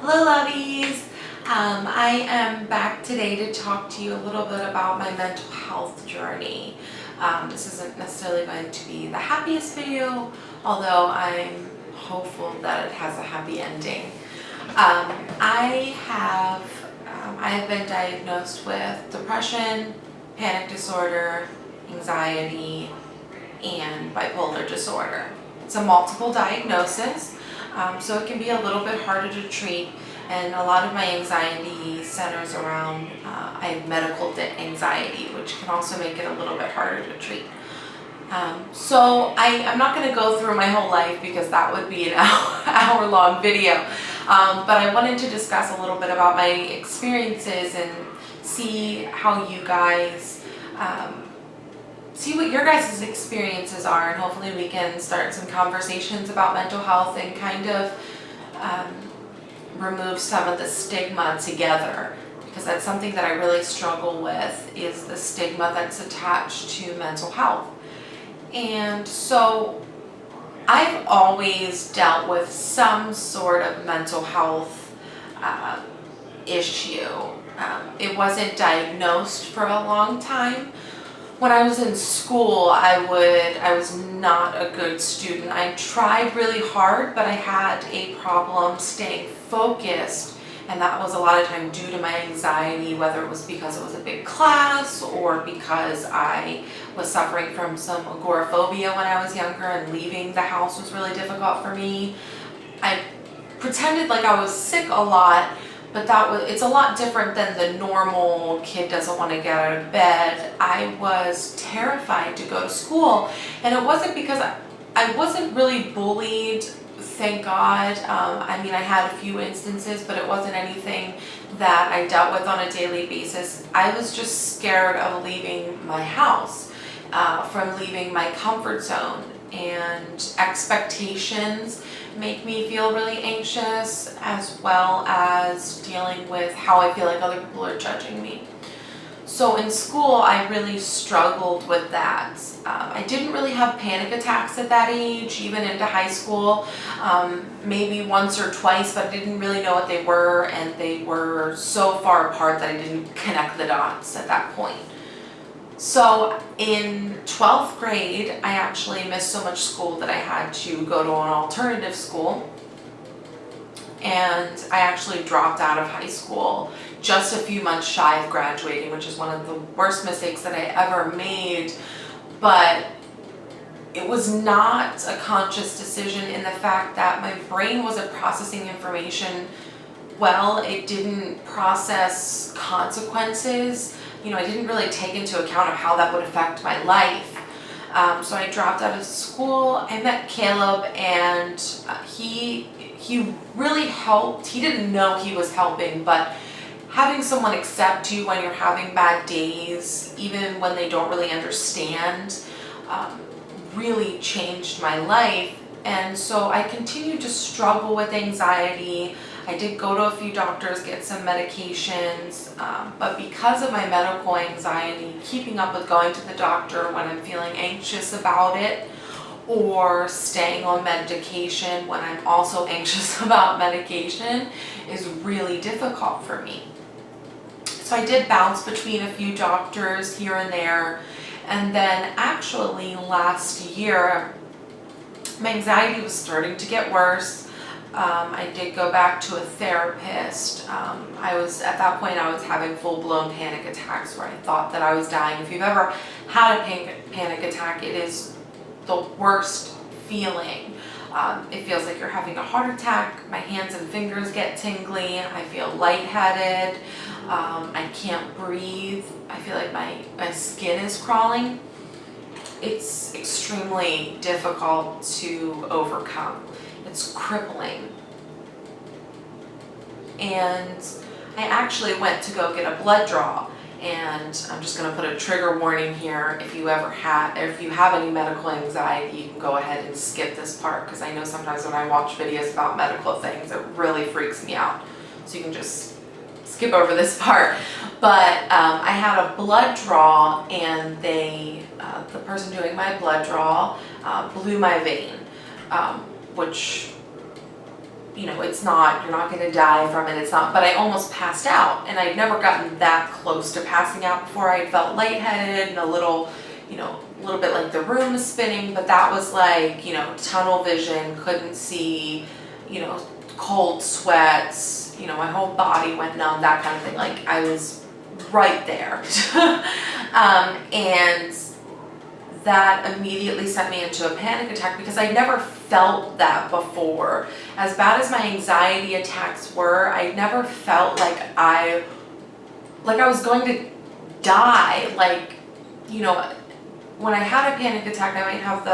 Hello lovies! I am back today to talk to you a little bit about my mental health journey. This isn't necessarily going to be the happiest video, although I'm hopeful that it has a happy ending. I have been diagnosed with depression, panic disorder, anxiety, and bipolar disorder. It's a multiple diagnosis. So it can be a little bit harder to treat, and a lot of my anxiety centers around I have medical anxiety, which can also make it a little bit harder to treat. So I'm not going to go through my whole life because that would be an hour-long video, but I wanted to discuss a little bit about my experiences and see how you guys see what your guys' experiences are, and hopefully we can start some conversations about mental health and kind of remove some of the stigma together, because that's something that I really struggle with, is the stigma that's attached to mental health. And so I've always dealt with some sort of mental health issue. It wasn't diagnosed for a long time. When I was in school, I was not a good student. I tried really hard, but I had a problem staying focused, and that was a lot of time due to my anxiety, whether it was because it was a big class or because I was suffering from some agoraphobia when I was younger and leaving the house was really difficult for me. I pretended like I was sick a lot, but it's a lot different than the normal kid doesn't want to get out of bed. I was terrified to go to school, and it wasn't because I wasn't really bullied, thank God. I mean, I had a few instances, but it wasn't anything that I dealt with on a daily basis. I was just scared of leaving my house, from leaving my comfort zone, and expectations make me feel really anxious, as well as dealing with how I feel like other people are judging me. So in school, I really struggled with that. I didn't really have panic attacks at that age, even into high school, maybe once or twice, but I didn't really know what they were, and they were so far apart that I didn't connect the dots at that point. So in 12th grade, I actually missed so much school that I had to go to an alternative school, and I actually dropped out of high school just a few months shy of graduating, which is one of the worst mistakes that I ever made. But it was not a conscious decision, in the fact that my brain wasn't processing information well. It didn't process consequences. I didn't really take into account of how that would affect my life. So I dropped out of school. I met Caleb, and he really helped. He didn't know he was helping, but having someone accept you when you're having bad days, even when they don't really understand, really changed my life. And so I continued to struggle with anxiety. I did go to a few doctors, get some medications, but because of my medical anxiety, keeping up with going to the doctor when I'm feeling anxious about it, or staying on medication when I'm also anxious about medication, is really difficult for me. So I did bounce between a few doctors here and there, and then actually last year, my anxiety was starting to get worse. I did go back to a therapist. At that point I was having full-blown panic attacks where I thought that I was dying. If you've ever had a panic attack, it is the worst feeling. It feels like you're having a heart attack. My hands and fingers get tingly. I feel lightheaded. I can't breathe. I feel like my skin is crawling. It's extremely difficult to overcome. It's crippling. And I actually went to go get a blood draw, and I'm just going to put a trigger warning here. If you have any medical anxiety, you can go ahead and skip this part, because I know sometimes when I watch videos about medical things, it really freaks me out. So you can just skip over this part. But I had a blood draw, and the person doing my blood draw blew my vein, which it's not, you're not gonna die from it, it's not, but I almost passed out, and I'd never gotten that close to passing out before. I felt lightheaded and a little bit like the room is spinning, but that was like, tunnel vision, couldn't see, cold sweats, my whole body went numb, that kind of thing. Like I was right there. And that immediately sent me into a panic attack because I never felt that before. As bad as my anxiety attacks were, I never felt like I was going to die. Like, when I had a panic attack, I might have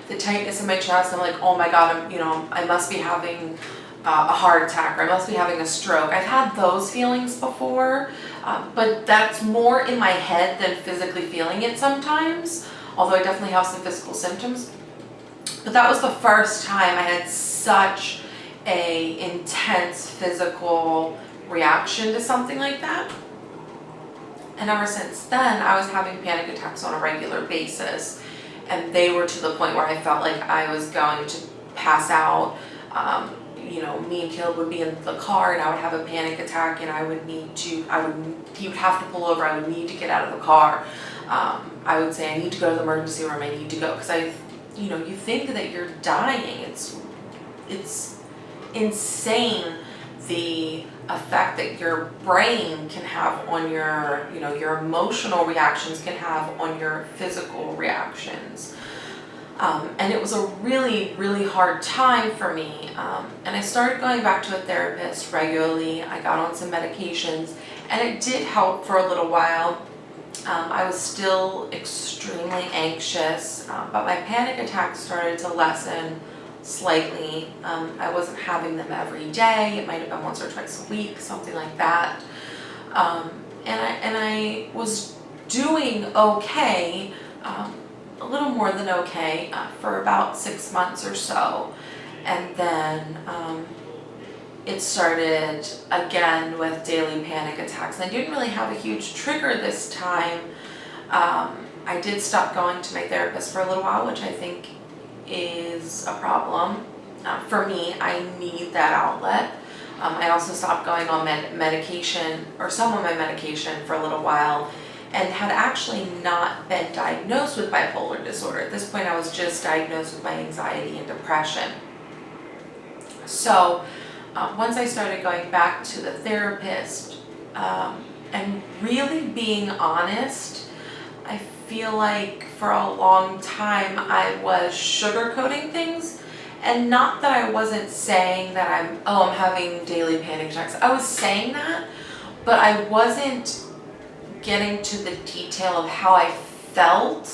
the tightness in my chest. I'm like, oh my God, I must be having a heart attack, or I must be having a stroke. I've had those feelings before, but that's more in my head than physically feeling it sometimes. Although I definitely have some physical symptoms. But that was the first time I had such a intense physical reaction to something like that. And ever since then, I was having panic attacks on a regular basis. And they were to the point where I felt like I was going to pass out. Me and Caleb would be in the car and I would have a panic attack, and he would have to pull over. I would need to get out of the car. I would say, I need to go to the emergency room, I need to go, because you think that you're dying. It's insane the effect that your brain can have on your emotional reactions can have on your physical reactions. And it was a really, really hard time for me. And I started going back to a therapist regularly. I got on some medications, and it did help for a little while. I was still extremely anxious, but my panic attacks started to lessen slightly. I wasn't having them every day. It might have been once or twice a week, something like that. And I was doing okay, a little more than okay, for about 6 months or so. And then it started again with daily panic attacks. I didn't really have a huge trigger this time. I did stop going to my therapist for a little while, which I think is a problem. For me, I need that outlet. I also stopped going on medication, or some of my medication, for a little while, and had actually not been diagnosed with bipolar disorder. At this point, I was just diagnosed with my anxiety and depression. So once I started going back to the therapist, and really being honest, I feel like for a long time I was sugarcoating things. And not that I wasn't saying that I'm having daily panic attacks. I was saying that, but I wasn't getting to the detail of how I felt,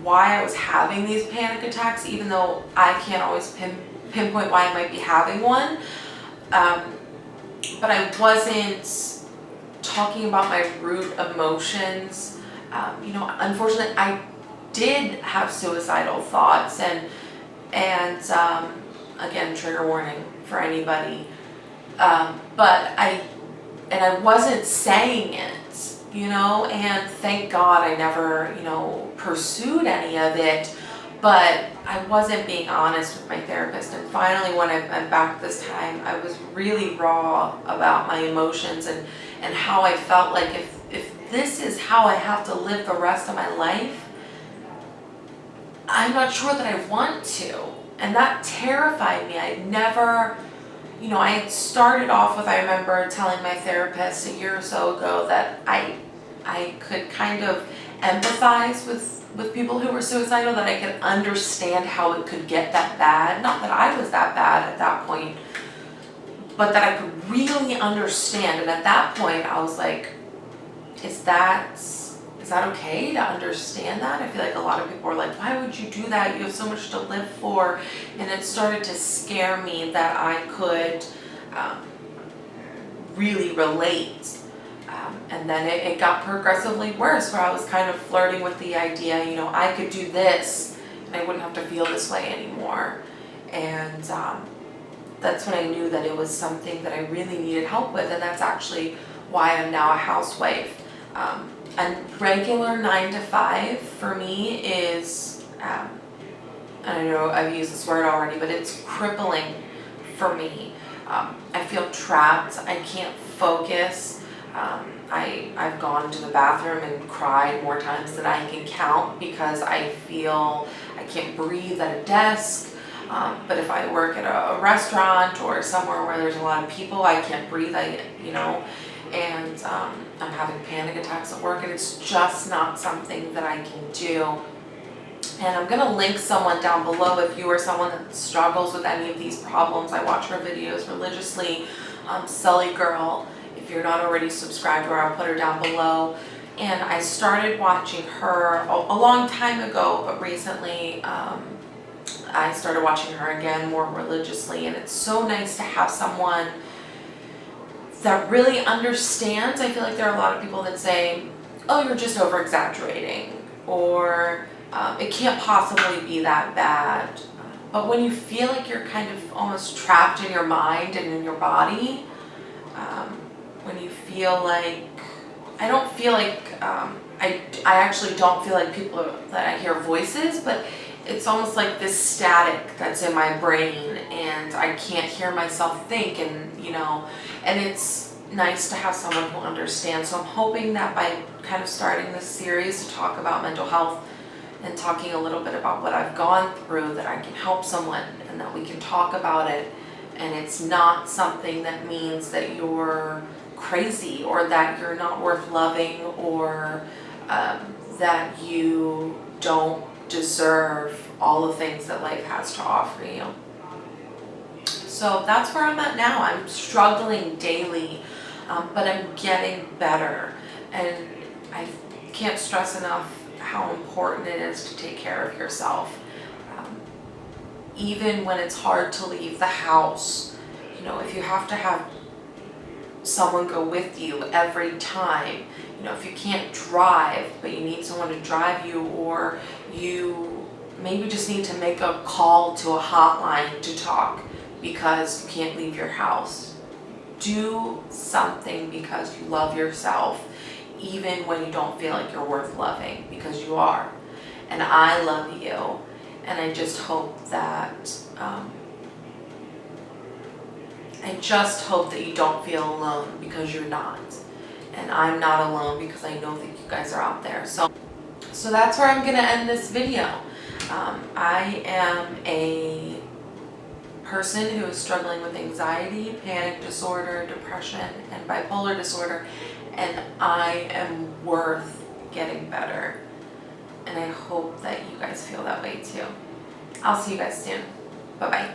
why I was having these panic attacks, even though I can't always pinpoint why I might be having one. But I wasn't talking about my root emotions. Unfortunately, I did have suicidal thoughts, and again, trigger warning for anybody. But I wasn't saying it, and thank God I never, pursued any of it, but I wasn't being honest with my therapist. And finally, when I'm back this time, I was really raw about my emotions and how I felt like if this is how I have to live the rest of my life, I'm not sure that I want to. And that terrified me. I never, I had started off with, I remember telling my therapist a year or so ago that I could kind of empathize with people who were suicidal, that I could understand how it could get that bad. Not that I was that bad at that point, but that I could really understand. And at that point, I was like, is that okay to understand that? I feel like a lot of people were like, why would you do that? You have so much to live for. And it started to scare me that I could really relate. And then it got progressively worse, where I was kind of flirting with the idea, I could do this and I wouldn't have to feel this way anymore. And that's when I knew that it was something that I really needed help with. And that's actually why I'm now a housewife. A regular 9 to 5 for me is and I know I've used this word already, but it's crippling for me. I feel trapped. I can't focus. I've gone to the bathroom and cried more times than I can count because I feel I can't breathe at a desk. But if I work at a restaurant or somewhere where there's a lot of people, I can't breathe. And I'm having panic attacks at work, and it's just not something that I can do. And I'm gonna link someone down below if you are someone that struggles with any of these problems. I watch her videos religiously. Sully Girl, if you're not already subscribed to her, I'll put her down below. And I started watching her a long time ago, but recently I started watching her again more religiously, and it's so nice to have someone that really understands. I feel like there are a lot of people that say, oh, you're just over exaggerating, or it can't possibly be that bad. But when you feel like you're kind of almost trapped in your mind and in your body, when you feel like, I don't feel like, I actually don't feel like people that I hear voices, but it's almost like this static that's in my brain, and I can't hear myself think, and and it's nice to have someone who understands. So I'm hoping that by kind of starting this series to talk about mental health and talking a little bit about what I've gone through, that I can help someone and that we can talk about it, and it's not something that means that you're crazy or that you're not worth loving, or that you don't deserve all the things that life has to offer you. So that's where I'm at now. I'm struggling daily, but I'm getting better, and I can't stress enough how important it is to take care of yourself. Even when it's hard to leave the house, if you have to have someone go with you every time, if you can't drive but you need someone to drive you, or you maybe just need to make a call to a hotline to talk because you can't leave your house. Do something because you love yourself, even when you don't feel like you're worth loving, because you are. And I love you, and I just hope that you don't feel alone, because you're not. And I'm not alone, because I know that you guys are out there. So that's where I'm gonna end this video. I am a person who is struggling with anxiety, panic disorder, depression, and bipolar disorder, and I am worth getting better. And I hope that you guys feel that way too. I'll see you guys soon. Bye-bye.